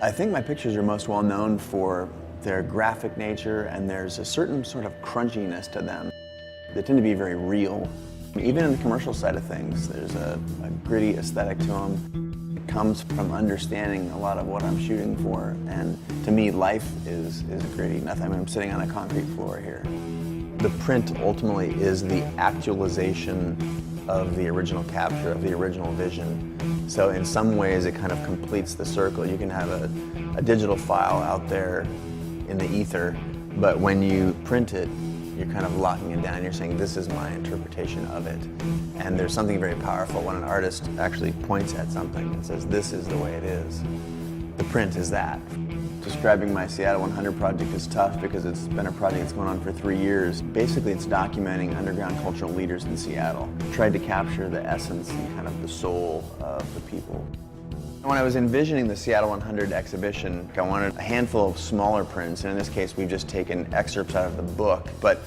I think my pictures are most well known for their graphic nature, and there's a certain sort of crunchiness to them. They tend to be very real. Even in the commercial side of things, there's a gritty aesthetic to them. It comes from understanding a lot of what I'm shooting for, and to me, life is gritty. Nothing. I mean, I'm sitting on a concrete floor here. The print ultimately is the actualization of the original capture, of the original vision. So in some ways, it kind of completes the circle. You can have a digital file out there in the ether, but when you print it, you're kind of locking it down. You're saying, this is my interpretation of it. And there's something very powerful when an artist actually points at something and says, this is the way it is. The print is that. Describing my Seattle 100 project is tough because it's been a project that's going on for 3 years. Basically, it's documenting underground cultural leaders in Seattle. Tried to capture the essence and kind of the soul of the people. When I was envisioning the Seattle 100 exhibition, I wanted a handful of smaller prints, and in this case, we've just taken excerpts out of the book. But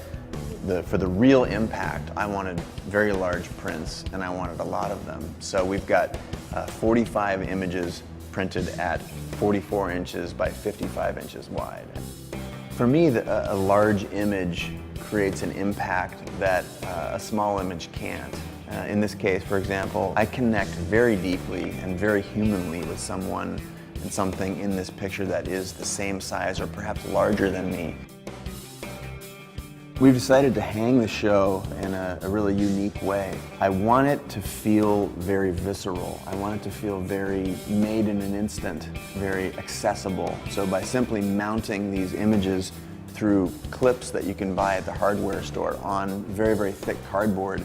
for the real impact, I wanted very large prints, and I wanted a lot of them. So we've got 45 images printed at 44 inches by 55 inches wide. For me, a large image creates an impact that a small image can't. In this case, for example, I connect very deeply and very humanly with someone and something in this picture that is the same size or perhaps larger than me. We've decided to hang the show in a really unique way. I want it to feel very visceral. I want it to feel very made in an instant, very accessible. So by simply mounting these images through clips that you can buy at the hardware store on very, very thick cardboard,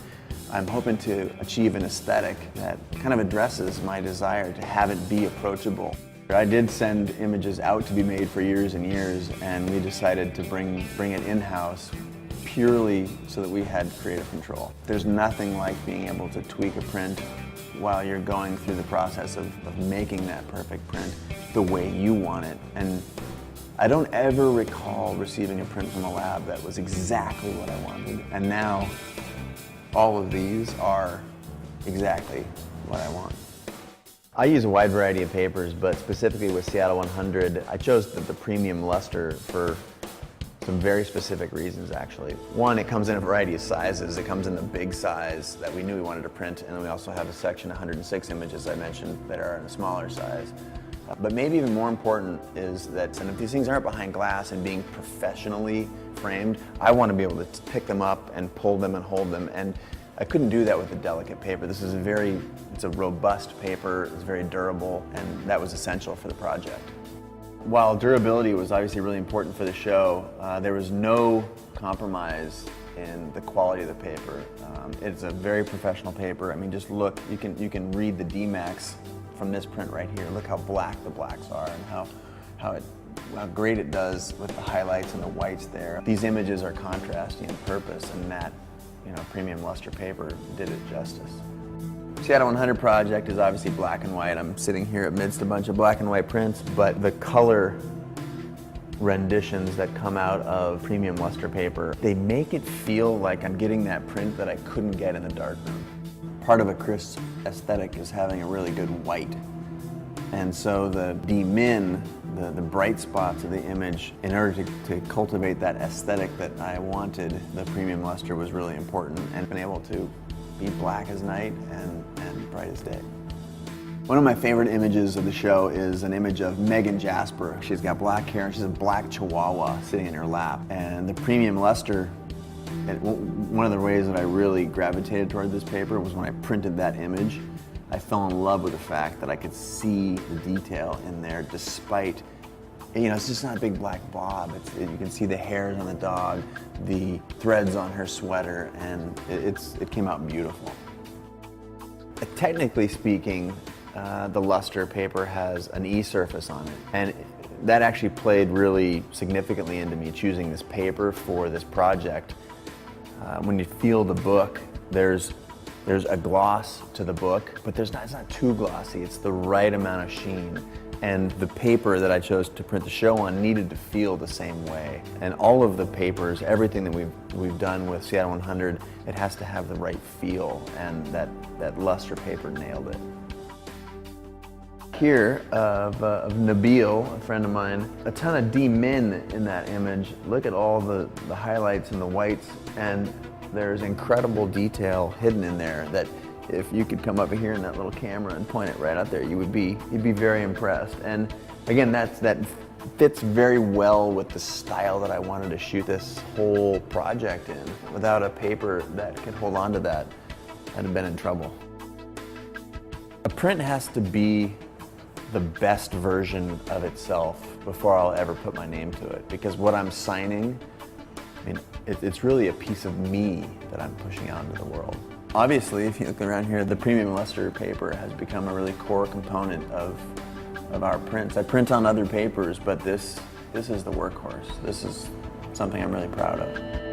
I'm hoping to achieve an aesthetic that kind of addresses my desire to have it be approachable. I did send images out to be made for years and years, and we decided to bring it in-house purely so that we had creative control. There's nothing like being able to tweak a print while you're going through the process of making that perfect print the way you want it. And I don't ever recall receiving a print from a lab that was exactly what I wanted. And now, all of these are exactly what I want. I use a wide variety of papers, but specifically with Seattle 100, I chose the premium luster for some very specific reasons, actually. One, it comes in a variety of sizes. It comes in the big size that we knew we wanted to print, and then we also have a section 106 images I mentioned that are in a smaller size. But maybe even more important is that, and if these things aren't behind glass and being professionally framed, I want to be able to pick them up and pull them and hold them, and I couldn't do that with a delicate paper. This is it's a robust paper, it's very durable, and that was essential for the project. While durability was obviously really important for the show, there was no compromise in the quality of the paper. It's a very professional paper. I mean, just look, you can read the D-Max from this print right here. Look how black the blacks are and how great it does with the highlights and the whites there. These images are contrasting in purpose, and that, premium luster paper did it justice. Seattle 100 project is obviously black and white. I'm sitting here amidst a bunch of black and white prints, but the color renditions that come out of premium luster paper, they make it feel like I'm getting that print that I couldn't get in the darkroom. Part of a crisp aesthetic is having a really good white. And so the demin, the bright spots of the image, in order to cultivate that aesthetic that I wanted, the premium luster was really important, and been able to be black as night and bright as day. One of my favorite images of the show is an image of Megan Jasper. She's got black hair and she's a black chihuahua sitting in her lap. And the premium luster, one of the ways that I really gravitated toward this paper was when I printed that image. I fell in love with the fact that I could see the detail in there despite, it's just not a big black blob. You can see the hairs on the dog, the threads on her sweater, and it came out beautiful. Technically speaking, the luster paper has an E-surface on it, and that actually played really significantly into me choosing this paper for this project. When you feel the book, there's a gloss to the book, but it's not too glossy. It's the right amount of sheen. And the paper that I chose to print the show on needed to feel the same way. And all of the papers, everything that we've done with Seattle 100, it has to have the right feel, and that luster paper nailed it. here of Nabil, a friend of mine. A ton of D-min in that image. Look at all the highlights and the whites, and there's incredible detail hidden in there that if you could come up here in that little camera and point it right out there, you'd be very impressed. And again, that fits very well with the style that I wanted to shoot this whole project in. Without a paper that could hold on to that, I'd have been in trouble. A print has to be the best version of itself before I'll ever put my name to it, because what I'm signing, I mean, it's really a piece of me that I'm pushing out into the world. Obviously, if you look around here, the premium luster paper has become a really core component of our prints. I print on other papers, but this is the workhorse. This is something I'm really proud of.